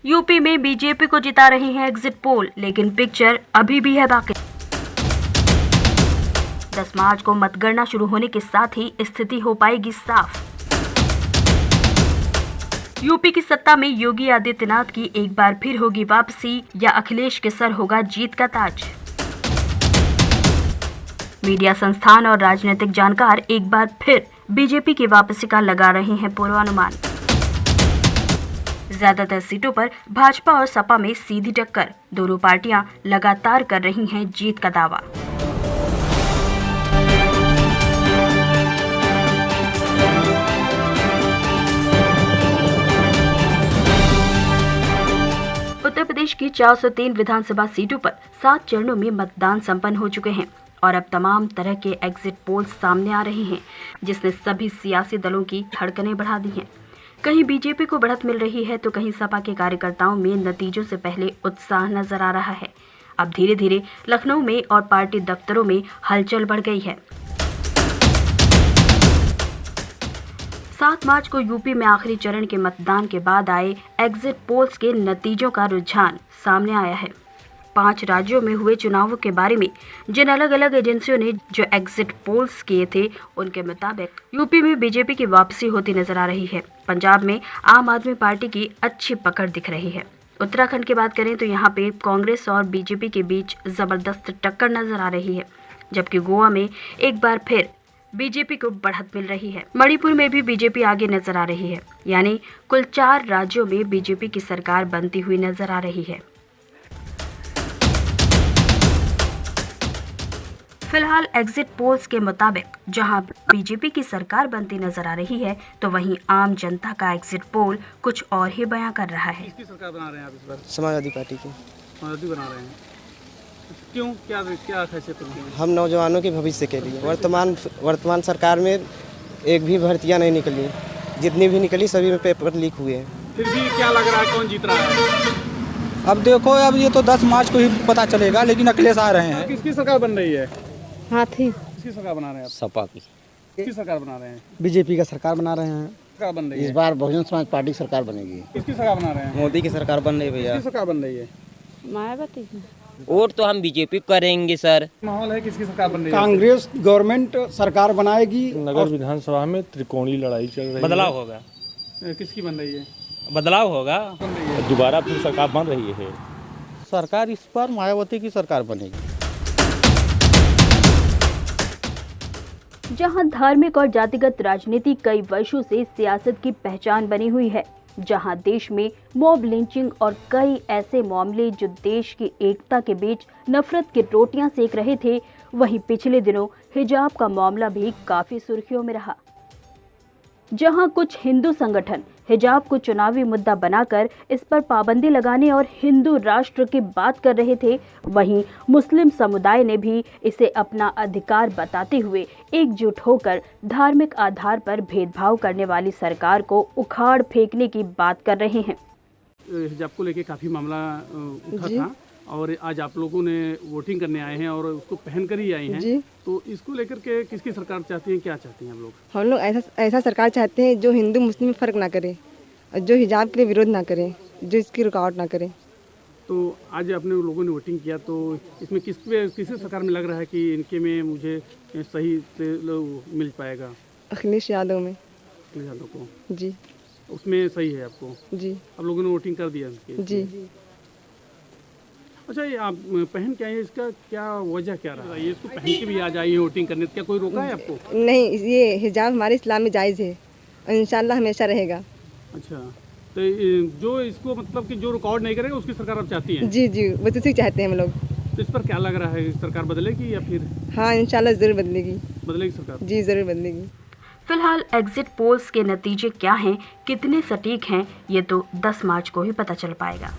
UP में BJP को जिता रही है एग्जिट पोल, लेकिन पिक्चर अभी भी है बाकी। 10 मार्च को मतगणना शुरू होने के साथ ही स्थिति हो पाएगी साफ। यूपी की सत्ता में योगी आदित्यनाथ की एक बार फिर होगी वापसी या अखिलेश के सर होगा जीत का ताज। मीडिया संस्थान और राजनीतिक जानकार एक बार फिर बीजेपी की वापसी का लगा रहे हैं पूर्वानुमान। ज्यादातर सीटों पर भाजपा और सपा में सीधी टक्कर, दोनों पार्टियां लगातार कर रही हैं जीत का दावा। उत्तर प्रदेश की 403 विधानसभा सीटों पर 7 चरणों में मतदान संपन्न हो चुके हैं और अब तमाम तरह के एग्जिट पोल सामने आ रहे हैं, जिसने सभी सियासी दलों की धड़कनें बढ़ा दी हैं। कहीं बीजेपी को बढ़त मिल रही है तो कहीं सपा के कार्यकर्ताओं में नतीजों से पहले उत्साह नजर आ रहा है। अब धीरे धीरे लखनऊ में और पार्टी दफ्तरों में हलचल बढ़ गई है। 7 मार्च को यूपी में आखिरी चरण के मतदान के बाद आए एग्जिट पोल्स के नतीजों का रुझान सामने आया है। 5 राज्यों में हुए चुनावों के बारे में जिन अलग अलग एजेंसियों ने जो एग्जिट पोल्स किए थे, उनके मुताबिक यूपी में बीजेपी की वापसी होती नजर आ रही है। पंजाब में आम आदमी पार्टी की अच्छी पकड़ दिख रही है। उत्तराखंड की बात करें तो यहाँ पे कांग्रेस और बीजेपी के बीच जबरदस्त टक्कर नजर आ रही है, जबकि गोवा में एक बार फिर बीजेपी को बढ़त मिल रही है। मणिपुर में भी बीजेपी आगे नजर आ रही है, यानी कुल 4 राज्यों में बीजेपी की सरकार बनती हुई नजर आ रही है। फिलहाल एग्जिट पोल्स के मुताबिक जहां बीजेपी की सरकार बनती नजर आ रही है, तो वहीं आम जनता का एग्जिट पोल कुछ और ही बयां कर रहा है। किसकी सरकार बना रहे हैं आप इस बार? समाजवादी पार्टी की। समाजवादी बना रहे हैं। क्यों, क्या खासियत है? हम नौजवानों के भविष्य के लिए। वर्तमान सरकार में एक भी भर्तियां नहीं निकली, जितनी भी निकली सभी में पेपर लीक हुए हैं। फिर भी क्या लग रहा है, कौन जीत रहा है? अब देखो, अब ये तो 10 मार्च को ही पता चलेगा, लेकिन अखिलेश आ रहे हैं। किसकी सरकार बन रही है? हाथी। किसकी सरकार बना रहे हैं आप? सपा की। किसकी सरकार बना रहे हैं? बीजेपी का सरकार बना रहे हैं। सरकार बन रही है इस बार बहुजन समाज पार्टी की सरकार बनेगी। किसकी सरकार बना रहे हैं? मोदी की सरकार बन रही है भैया। किसकी सरकार बन रही है? मायावती की। वोट तो हम बीजेपी करेंगे सर। माहौल है, किसकी सरकार बन रही है? कांग्रेस गवर्नमेंट सरकार बनाएगी। नगर विधानसभा में त्रिकोणीय लड़ाई चल रही है। बदलाव होगा। किसकी बन रही है? बदलाव होगा। बन रही है। दोबारा फिर सरकार बन रही है। सरकार इस बार मायावती की सरकार बनेगी। जहां धार्मिक और जातिगत राजनीति कई वर्षों से सियासत की पहचान बनी हुई है, जहां देश में मॉब लिंचिंग और कई ऐसे मामले जो देश की एकता के बीच नफरत की रोटियां सेक रहे थे, वहीं पिछले दिनों हिजाब का मामला भी काफी सुर्खियों में रहा। जहां कुछ हिंदू संगठन हिजाब को चुनावी मुद्दा बनाकर इस पर पाबंदी लगाने और हिंदू राष्ट्र की बात कर रहे थे, वहीं मुस्लिम समुदाय ने भी इसे अपना अधिकार बताते हुए एकजुट होकर धार्मिक आधार पर भेदभाव करने वाली सरकार को उखाड़ फेंकने की बात कर रहे हैं। हिजाब को लेके काफी मामला उठा था और आज आप लोगों ने वोटिंग करने आए हैं और उसको पहनकर ही आए हैं जी। तो इसको लेकर के किसकी सरकार चाहती हैं, क्या चाहती हैं आप लोग? हम लोग ऐसा सरकार चाहते हैं जो हिंदू मुस्लिम में फ़र्क ना करे और जो हिजाब के लिए विरोध ना करे, जो इसकी रुकावट ना करे। तो आज अपने लोगों ने वोटिंग किया, तो इसमें किसी सरकार में लग रहा है कि इनके में मुझे सही से मिल पाएगा? अखिलेश यादव में। अखिलेश यादव को जी। उसमें सही है आपको? जी। आप लोगों ने वोटिंग कर दिया? जी। अच्छा, ये आप पहन के आए हैं, इसका क्या वजह क्या रहा? ये इसको पहन के भी आज आई है वोटिंग करने, क्या कोई रोका है आपको? नहीं, ये हिजाब हमारे इस्लाम में जायज़ है और इंशाल्लाह हमेशा रहेगा। अच्छा, तो जो इसको मतलब कि जो रुकावट नहीं करेगा उसकी सरकार आप चाहती हैं? जी जी, वो तो चाहते हैं हम लोग। तो इस पर क्या लग रहा है, सरकार बदलेगी या फिर? हाँ, इंशाल्लाह ज़रूर बदलेगी। बदलेगी सरकार? जी, ज़रूर बदलेगी। फिलहाल एग्जिट पोल्स के नतीजे क्या हैं, कितने सटीक हैं, ये तो 10 मार्च को ही पता चल पाएगा।